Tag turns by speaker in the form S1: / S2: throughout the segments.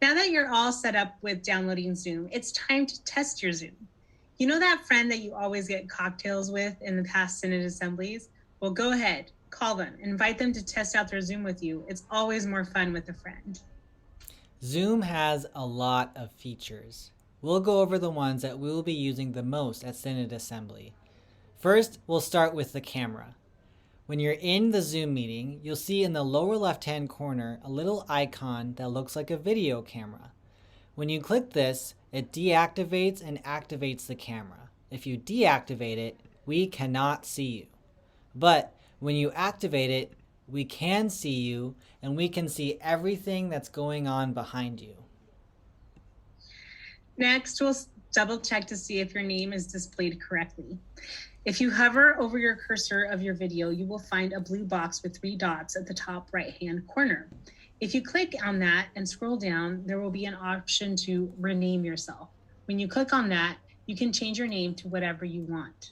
S1: Now that you're all set up with downloading Zoom, it's time to test your Zoom. You know that friend that you always get cocktails with in the past Synod assemblies? Well, go ahead, call them, invite them to test out their Zoom with you. It's always more fun with a friend.
S2: Zoom has a lot of features. We'll go over the ones that we will be using the most at Synod Assembly. First, we'll start with the camera. When you're in the Zoom meeting, you'll see in the lower left-hand corner a little icon that looks like a video camera. When you click this, it deactivates and activates the camera. If you deactivate it, we cannot see you. But when you activate it, we can see you and we can see everything that's going on behind you.
S1: Next, we'll double check to see if your name is displayed correctly. If you hover over your cursor of your video, you will find a blue box with 3 dots at the top right-hand corner. If you click on that and scroll down, there will be an option to rename yourself. When you click on that, you can change your name to whatever you want.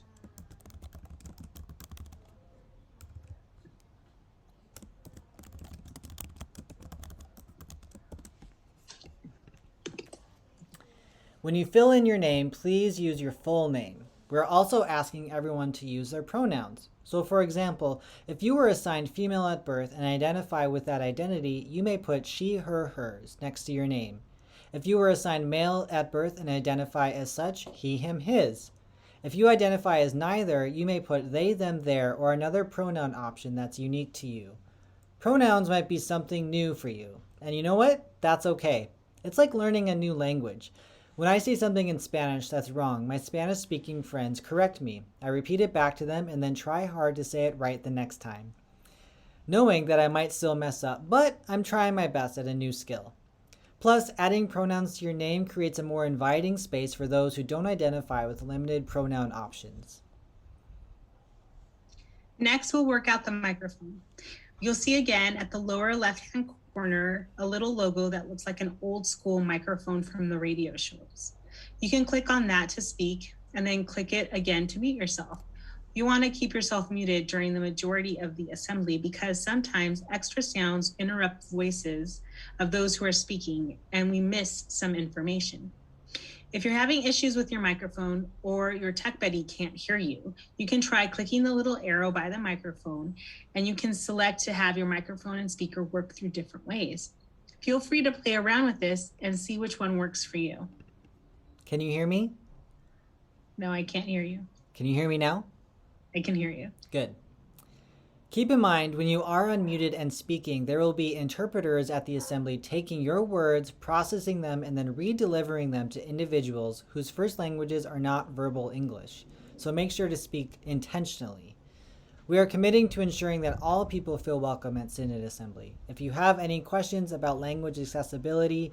S2: When you fill in your name, please use your full name. We're also asking everyone to use their pronouns. So for example, if you were assigned female at birth and identify with that identity, you may put she, her, hers next to your name. If you were assigned male at birth and identify as such, he, him, his. If you identify as neither, you may put they, them, their, or another pronoun option that's unique to you. Pronouns might be something new for you. And you know what? That's okay. It's like learning a new language. When I say something in Spanish that's wrong, my Spanish-speaking friends correct me. I repeat it back to them and then try hard to say it right the next time, knowing that I might still mess up, but I'm trying my best at a new skill. Plus, adding pronouns to your name creates a more inviting space for those who don't identify with limited pronoun options.
S1: Next, we'll work out the microphone. You'll see again at the lower left-hand corner a little logo that looks like an old school microphone from the radio shows. You can click on that to speak and then click it again to mute yourself. You want to keep yourself muted during the majority of the assembly because sometimes extra sounds interrupt voices of those who are speaking and we miss some information. If you're having issues with your microphone or your tech buddy can't hear you, you can try clicking the little arrow by the microphone and you can select to have your microphone and speaker work through different ways. Feel free to play around with this and see which one works for you.
S2: Can you hear me?
S1: No, I can't hear you.
S2: Can you hear me now?
S1: I can hear you.
S2: Good. Keep in mind, when you are unmuted and speaking, there will be interpreters at the assembly taking your words, processing them, and then re-delivering them to individuals whose first languages are not verbal English. So make sure to speak intentionally. We are committing to ensuring that all people feel welcome at Synod Assembly. If you have any questions about language accessibility,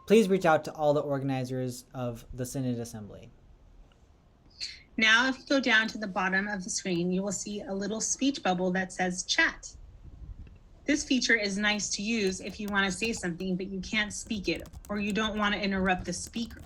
S2: please reach out to all the organizers of the Synod Assembly.
S1: Now, if you go down to the bottom of the screen, you will see a little speech bubble that says chat. This feature is nice to use if you want to say something, but you can't speak it, or you don't want to interrupt the speaker.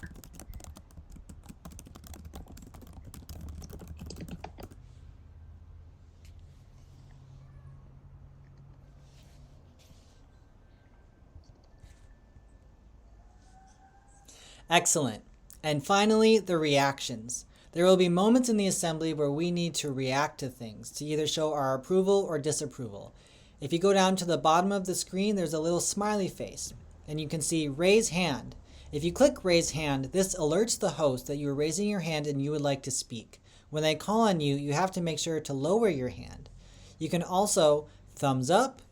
S2: Excellent. And finally, the reactions. There will be moments in the assembly where we need to react to things, to either show our approval or disapproval. If you go down to the bottom of the screen, there's a little smiley face, and you can see raise hand. If you click raise hand, this alerts the host that you are raising your hand and you would like to speak. When they call on you, you have to make sure to lower your hand. You can also thumbs up.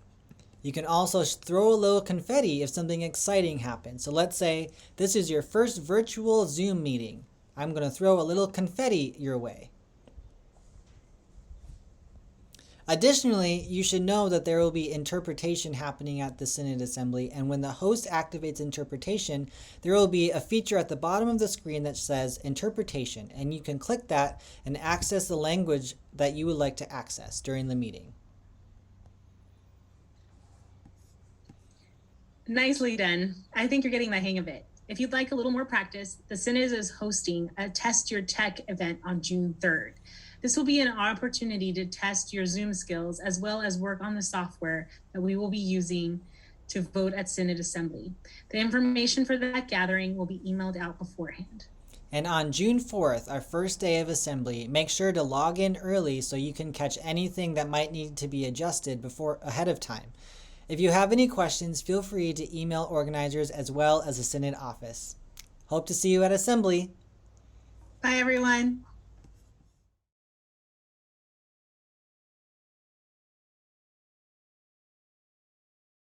S2: You can also throw a little confetti if something exciting happens. So let's say this is your first virtual Zoom meeting. I'm going to throw a little confetti your way. Additionally, you should know that there will be interpretation happening at the Synod Assembly, and when the host activates interpretation, there will be a feature at the bottom of the screen that says interpretation, and you can click that and access the language that you would like to access during the meeting.
S1: Nicely done. I think you're getting the hang of it. If you'd like a little more practice, the Synod is hosting a Test Your Tech event on June 3rd. This will be an opportunity to test your Zoom skills as well as work on the software that we will be using to vote at Synod Assembly. The information for that gathering will be emailed out beforehand.
S2: And on June 4th, our first day of assembly, make sure to log in early so you can catch anything that might need to be adjusted ahead of time. If you have any questions, feel free to email organizers as well as the Synod office. Hope to see you at assembly.
S1: Bye, everyone.